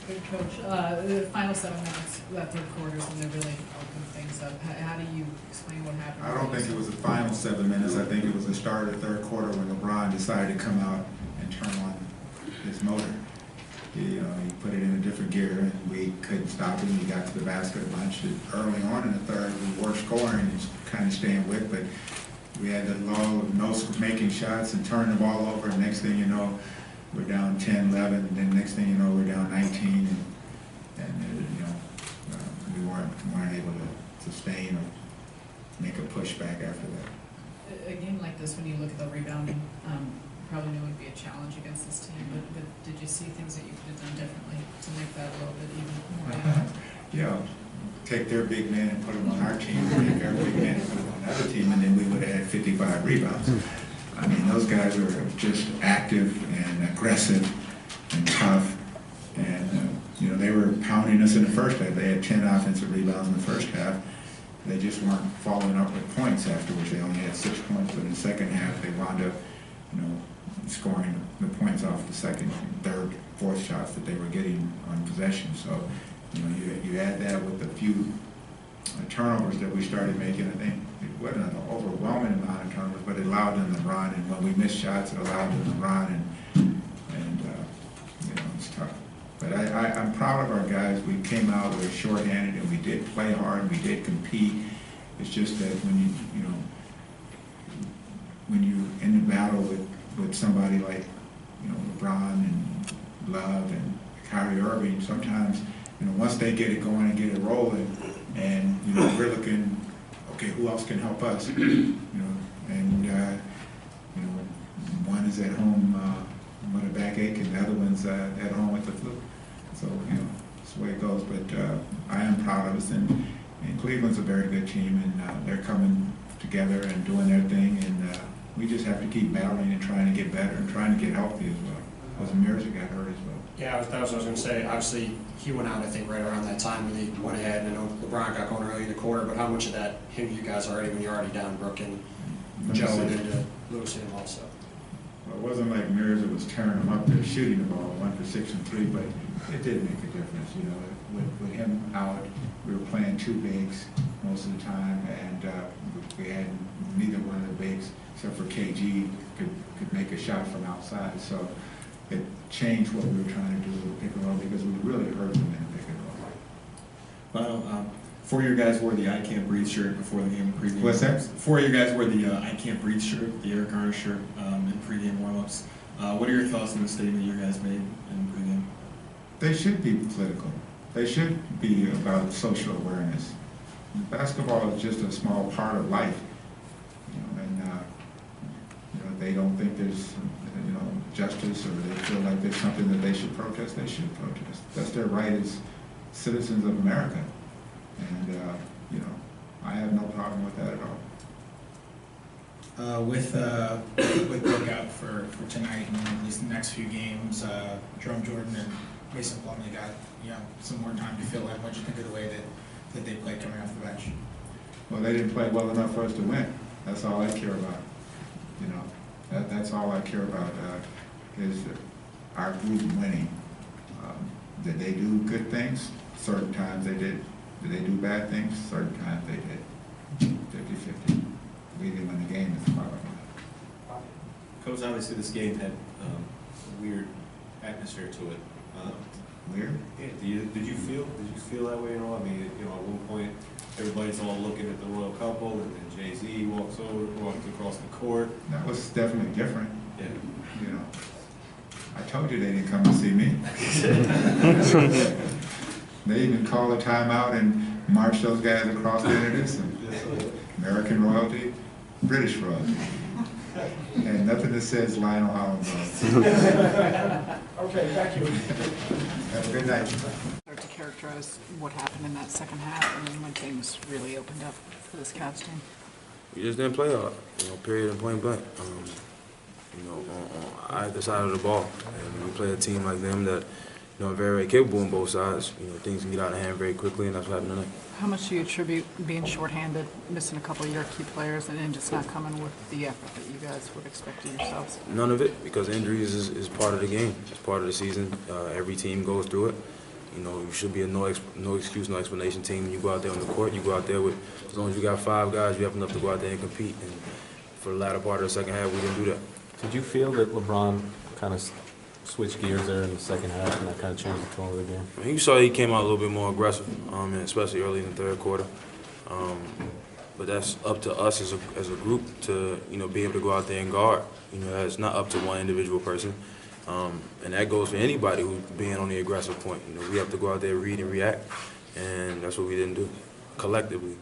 Good coach. The final 7 minutes, that third quarter, when they really opened things up. How do you explain what happened? I don't think it was the final 7 minutes. I think it was the start of the third quarter when LeBron decided to come out and turn on his motor. He put it in a different gear, and we couldn't stop him. He got to the basket a bunch. Early on in the third, we were scoring and kind of staying with, but we had the lull of no making shots and turning the ball over. And next thing you know, we're down 10, 11, and then next thing you know, we're down 19, we weren't able to sustain or make a pushback after that. A game like this, when you look at the rebounding, probably knew it would be a challenge against this team, but did you see things that you could have done differently to make that a little bit even more? Take their big man and put him on our team, and take our big man and put him on another team, and then we would have had 55 rebounds. I mean, those guys were just active and aggressive and tough, and they were pounding us in the first half. They had 10 offensive rebounds in the first half. They just weren't following up with points afterwards. They only had 6 points, but in the second half they wound up, scoring the points off the second, third, fourth shots that they were getting on possession. So, you add that with a few turnovers that we started making. I think it wasn't an overwhelming amount of turnovers, but it allowed them to run. And when we missed shots, it allowed them to run. And it's tough. But I'm proud of our guys. We came out, we were shorthanded, and we did play hard. We did compete. It's just that when you're in the battle with somebody like LeBron and Love and Kyrie Irving, sometimes once they get it going and get it rolling, and we're looking, okay, who else can help us? One is at home with a backache, and the other one's at home with the flu. So that's the way it goes. But I am proud of us, and Cleveland's a very good team, and they're coming together and doing their thing, and we just have to keep battling and trying to get better and trying to get healthy as well. Because Mirza got hurt as well. Yeah, that was what I was going to say. Obviously, he went out, I think, right around that time when they went ahead. And I know LeBron got going early in the quarter, but how much of that hindered you guys already when you're already down Brook and Joe and into Lewis and also? Well, it wasn't like Mirza was tearing them up there shooting the ball 1 for 6 and 3, but it did make a difference. With him out, we were playing 2 bigs most of the time, and we had neither one of the bigs, except for KG, could make a shot from outside. So it changed what we were trying to do with the pick and roll, because we really hurt them in the pick and roll. Well, 4 of your guys wore the I Can't Breathe shirt before the game pregame. What's that? 4 of you guys wore the I Can't Breathe shirt, the Eric Garner shirt, in pregame warm-ups. What are your thoughts on the statement you guys made in pregame? They should be political. They should be about social awareness. Basketball is just a small part of life, they don't think there's justice, or they feel like there's something that they should protest. They should protest. That's their right as citizens of America, and I have no problem with that at all. With Brook out for tonight and at least the next few games, Jerome Jordan and Mason Plumlee got some more time to fill in. What do you think of the way that they played coming off the bench? Well, they didn't play well enough for us to win. That's all I care about. That's all I care about is our group winning. Did they do good things? Certain times they did. Did they do bad things? Certain times they did. 50-50. We didn't win the game. That's the bottom line. Coach, obviously this game had a weird atmosphere to it. Weird? Yeah. Did you feel that way at all? I mean, at one point everybody's all looking at the royal couple, and then Jay-Z walks across the court. That was definitely different. Yeah. I told you they didn't come to see me. They even called a timeout and marched those guys across the introduce them. American royalty, British royalty. And nothing that says Lionel Hollins on it. Okay, thank you. Have a good night. Start to characterize what happened in that second half, and then when things really opened up for this Cavs team? We just didn't play hard, period and point blank. On either side of the ball. And we play a team like them that, are very, very capable on both sides. Things can get out of hand very quickly, and that's what happened tonight. How much do you attribute being shorthanded, missing a couple of your key players, and then just not coming with the effort that you guys would expect of yourselves? None of it, because injuries is part of the game. It's part of the season. Every team goes through it. You know, you should be a no excuse, no explanation team. You go out there on the court, you go out there with, as long as you got 5 guys, you have enough to go out there and compete. And for the latter part of the second half, we didn't do that. Did you feel that LeBron kind of switched gears there in the second half and that kind of changed the tone of the game? I mean, you saw he came out a little bit more aggressive, and especially early in the third quarter. But that's up to us as a group to, you know, be able to go out there and guard. You know, that's not up to one individual person. And that goes for anybody who's being on the aggressive point. You know, we have to go out there, read and react, and that's what we didn't do collectively.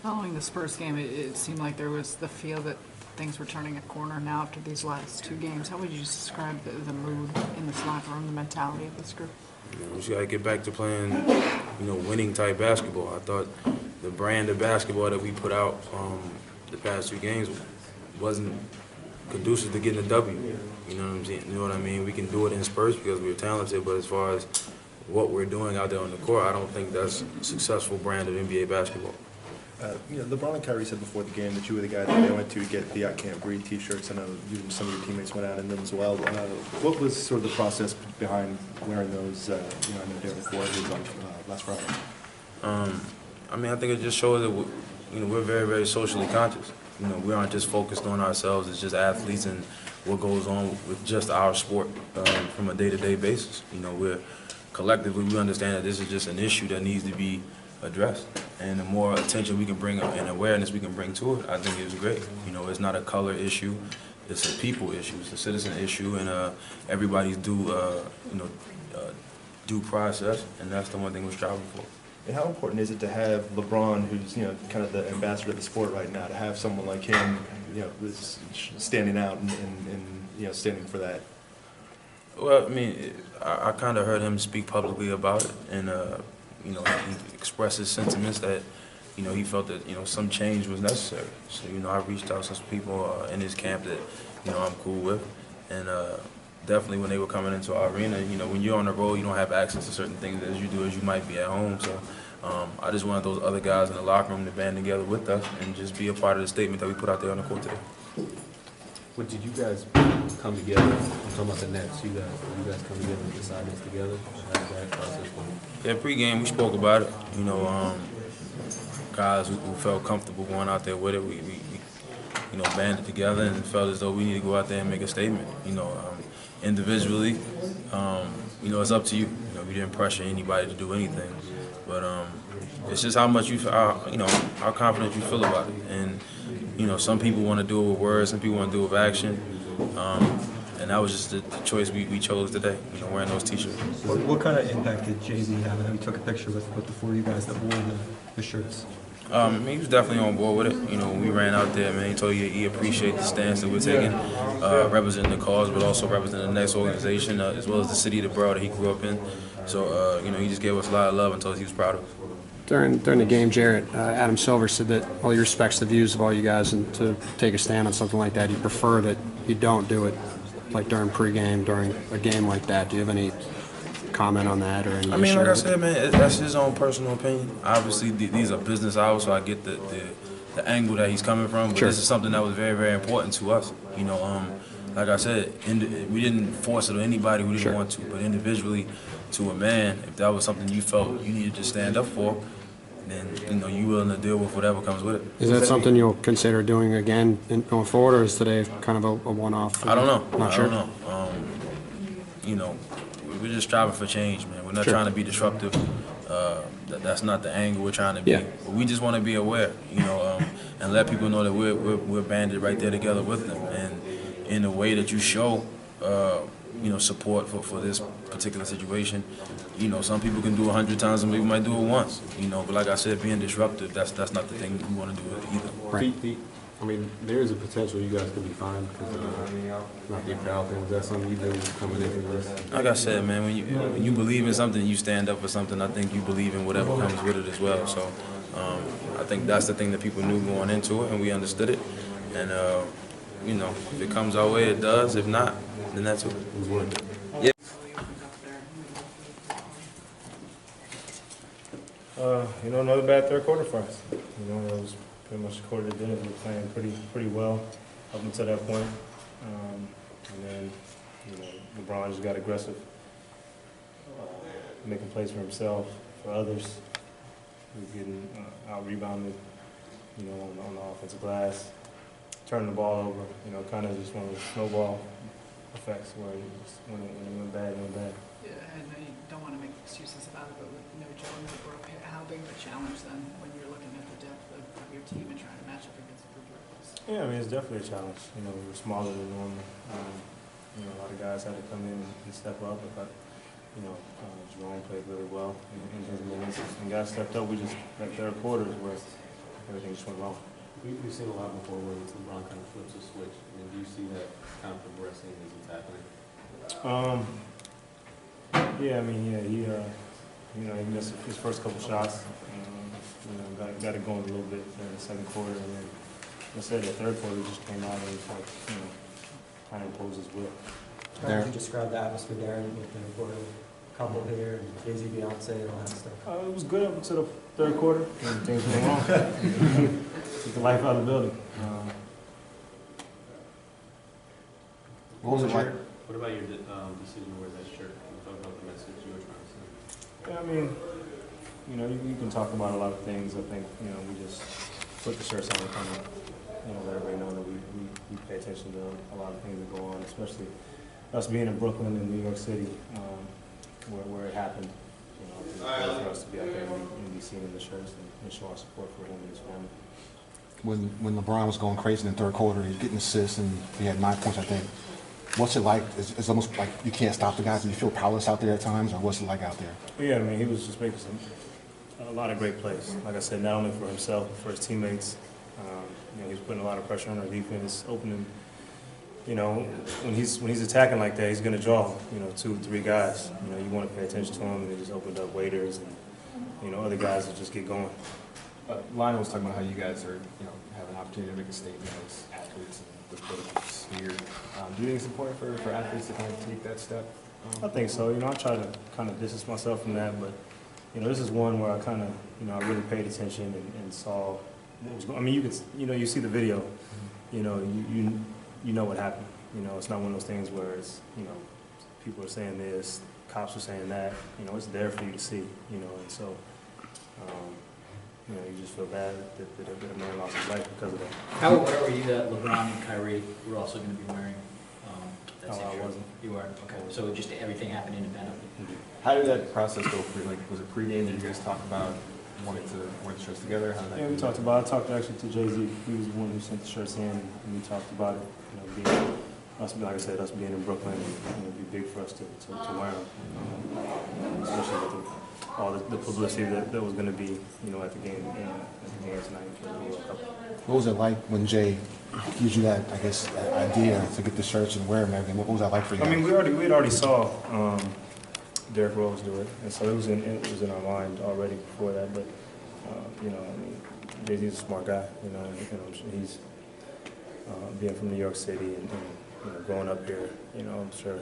Following the Spurs game, it seemed like there was the feel that things were turning a corner now after these last 2 games. How would you describe the mood in this locker room, the mentality of this group? You know, we just got to get back to playing, you know, winning type basketball. I thought the brand of basketball that we put out the past 2 games wasn't conducive to getting a W. You know what I'm saying? You know what I mean? We can do it in spurts because we're talented, but as far as what we're doing out there on the court, I don't think that's a successful brand of NBA basketball. You know, LeBron and Kyrie said before the game that you were the guy that they went to get the "I Can't Breathe" T-shirts. I know you and some of your teammates went out in them as well. What was sort of the process behind wearing those? You know, I know Deron Williams on last Friday. I mean, I think it just shows that we're very, very socially conscious. You know, we aren't just focused on ourselves as just athletes and what goes on with just our sport from a day-to-day basis. You know, we're collectively, we understand that this is just an issue that needs to be addressed. And the more attention we can bring and awareness we can bring to it, I think it's great. You know, it's not a color issue, it's a people issue, it's a citizen issue, and everybody's due process, and that's the one thing we're striving for. And how important is it to have LeBron, who's, you know, kind of the ambassador of the sport right now, to have someone like him, you know, who's standing out and you know, standing for that? Well, I mean, I kind of heard him speak publicly about it, and you know, he expressed his sentiments that, you know, he felt that, you know, some change was necessary. So, you know, I reached out to some people in his camp that, you know, I'm cool with, and definitely when they were coming into our arena, you know, when you're on the road, you don't have access to certain things as you do as you might be at home. So I just wanted those other guys in the locker room to band together with us and just be a part of the statement that we put out there on the court today. What did you guys come together? I'm talking about the Nets. You guys come together and decide this together? How did that process go? Yeah, pregame we spoke about it. You know, guys who felt comfortable going out there with it, we you know, banded together and felt as though we need to go out there and make a statement. You know, individually, you know, it's up to you. You know, we didn't pressure anybody to do anything, but it's just how much you know, how confident you feel about it. And you know, some people want to do it with words, some people want to do it with action. And that was just the choice we chose today, you know, wearing those T-shirts. What kind of impact did Jay-Z have? I know he took a picture with the 4 of you guys that wore the shirts. I mean, he was definitely on board with it. You know, when we ran out there, man, he told you he appreciated the stance that we're taking, representing the cause, but also representing the next organization, as well as the city, the borough that he grew up in. So, you know, he just gave us a lot of love and told us he was proud of us. During the game, Jarrett, Adam Silver said that all he respects the views of all you guys, and to take a stand on something like that, he'd prefer that you don't do it, like during pregame, during a game like that. Do you have any comment on that or any? I mean, like I said, man, that's his own personal opinion. Obviously, these are business hours, so I get the angle that he's coming from. But This is something that was very, very important to us. You know, like I said, we didn't force it on anybody who didn't want to, but individually, to a man, if that was something you felt you needed to stand up for, then, you know, you're willing to deal with whatever comes with it. Is that something you'll consider doing again going forward, or is today kind of a one-off? I don't know. Not sure. I don't know. You know, we're just striving for change, man. We're not trying to be disruptive. That's not the angle we're trying to be. But we just want to be aware, you know, and let people know that we're banded right there together with them. And in a way that you show, you know, support for this particular situation. You know, some people can do it 100 times, and we might do it once. You know, but like I said, being disruptive, that's not the thing we want to do either. Right. I mean, there is a potential you guys could be fined because not the apparel thing. Is that something you've been coming into this? Like I said, man, when you believe in something, you stand up for something. I think you believe in whatever comes with it as well. So I think that's the thing that people knew going into it, and we understood it. And you know, if it comes our way, it does. If not, then that's what it was worth. Yeah. You know, another bad third quarter for us. You know, it was pretty much the quarter that did it. We were playing pretty well up until that point. And then, you know, LeBron just got aggressive. making plays for himself, for others. He was getting out-rebounded, you know, on the offensive glass, turning the ball over, you know, kind of just one of the snowball effects where when it went bad, it went bad. Yeah, I know you don't want to make excuses about it, but with no Joe and no Brooke, how big of a challenge then when you're looking at the depth of your team and trying to match up against the Brooklyn? Yeah, I mean, it's definitely a challenge. You know, we're smaller than normal. You know, a lot of guys had to come in and step up. But, you know, Jerome played really well in his minutes. And guys stepped up. We just, that third quarter is where everything just went wrong. We've seen a lot before where LeBron kind of flips a switch. I mean, do you see that kind of progressing as it's happening? Yeah, I mean, yeah, he, you know, he missed his first couple shots. You know, got it going a little bit in the second quarter, and then, like I said, the third quarter just came out and was like, you know, kind of imposed his will. How would you describe the atmosphere there with the quarter couple here and Jay-Z, Beyonce, and all that stuff? It was good up until the third quarter, and things went wrong. Took the life out of the building. What was it like? What about your decision to wear that shirt? Can you talk about the message you were trying to send? Yeah, I mean, you know, you can talk about a lot of things. I think, you know, we just put the shirts on and kind of, you know, let everybody know that we pay attention to a lot of things that go on, especially us being in Brooklyn and New York City, where it happened. You know, it's important for us to be out there and be seen in the shirts and show our support for him and his family. When LeBron was going crazy in the third quarter, he was getting assists and he had 9 points, I think. What's it like? It's almost like you can't stop the guys. Do you feel powerless out there at times, or what's it like out there? Yeah, I mean, he was just making a lot of great plays. Like I said, not only for himself, but for his teammates. You know, he's putting a lot of pressure on our defense, opening. You know, when he's attacking like that, he's going to draw, you know, 2 or 3 guys. You know, you want to pay attention to him, and he just opened up waiters and, you know, other guys that just get going. Lionel was talking about how you guys are, you know, have an opportunity to make a statement as athletes and with political sphere. Do you think it's important for athletes to kind of take that step? I think so. You know, I try to kind of distance myself from that, but, you know, this is one where I kind of, you know, I really paid attention and saw what was going on. I mean, you could, you know, you see the video, you know, you know what happened. You know, it's not one of those things where it's, you know, people are saying this, cops are saying that. You know, it's there for you to see, you know, and so, you know, you just feel bad that a man lost his life because of that. How aware were you that LeBron and Kyrie were also going to be wearing that same I shirt? wasn't. You weren't? Okay. So just everything happened independently? How did that process go for you? Like, was it pregame? Did you guys talk about wanting to wear the shirts together? How did that Yeah, we talked about it. I talked actually to Jay-Z. He was the one who sent the shirts in, and we talked about it. You know, being, us, like I said, us being in Brooklyn, you know, it'd be big for us to wear them, especially with all the publicity that was going to be, you know, at the game tonight for the World Cup. What was it like when Jay gives you that, I guess, that idea to get the shirts and wear them and everything? What was that like for you? I mean, we had already saw Derrick Rose do it, and so it was in our mind already before that. But you know, I mean, Jay-Z's a smart guy. You know, he's being from New York City and you know, growing up here. You know, I'm sure.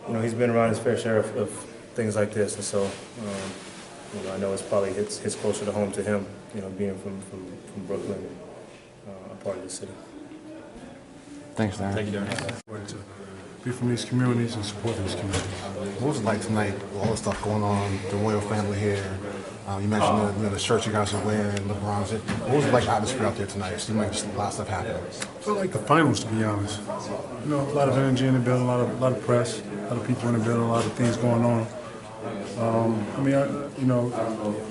You know, he's been around his fair share of things like this, and so you know, I know it's probably hits closer to home to him. You know, being from Brooklyn and a part of the city. Thanks, Darren. Thank you, Darren. To be from these communities and support these communities. What was it like tonight with all the stuff going on, the royal family here? You mentioned the shirts you guys are wearing, LeBron's. What was it like atmosphere out there tonight? It seemed like just a lot of stuff happening. I felt like the finals, to be honest. You know, a lot of energy in the building, a lot of press, a lot of people in the building, a lot of things going on. I mean, you know,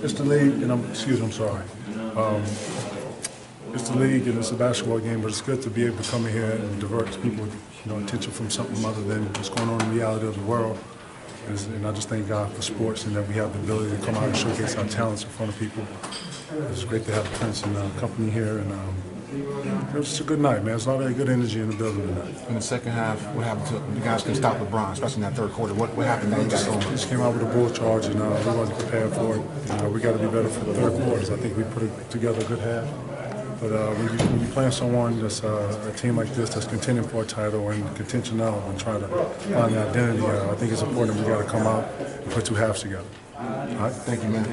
it's the league, and I'm sorry. It's the league and it's a basketball game, but it's good to be able to come in here and divert people's, you know, attention from something other than what's going on in the reality of the world. And I just thank God for sports and that we have the ability to come out and showcase our talents in front of people. It's great to have Prince and company here, and it was just a good night, man. There's a lot of good energy in the building tonight. In the second half, what happened to you guys? Couldn't stop LeBron, especially in that third quarter. What happened there? We just came out with a bull charge, and we wasn't prepared for it. We got to be better for the third quarters. I think we put together a good half. But when you playing someone that's a team like this that's contending for a title and contention now and trying to find the identity, I think it's important that we got to come out and put 2 halves together. All right, thank you, man.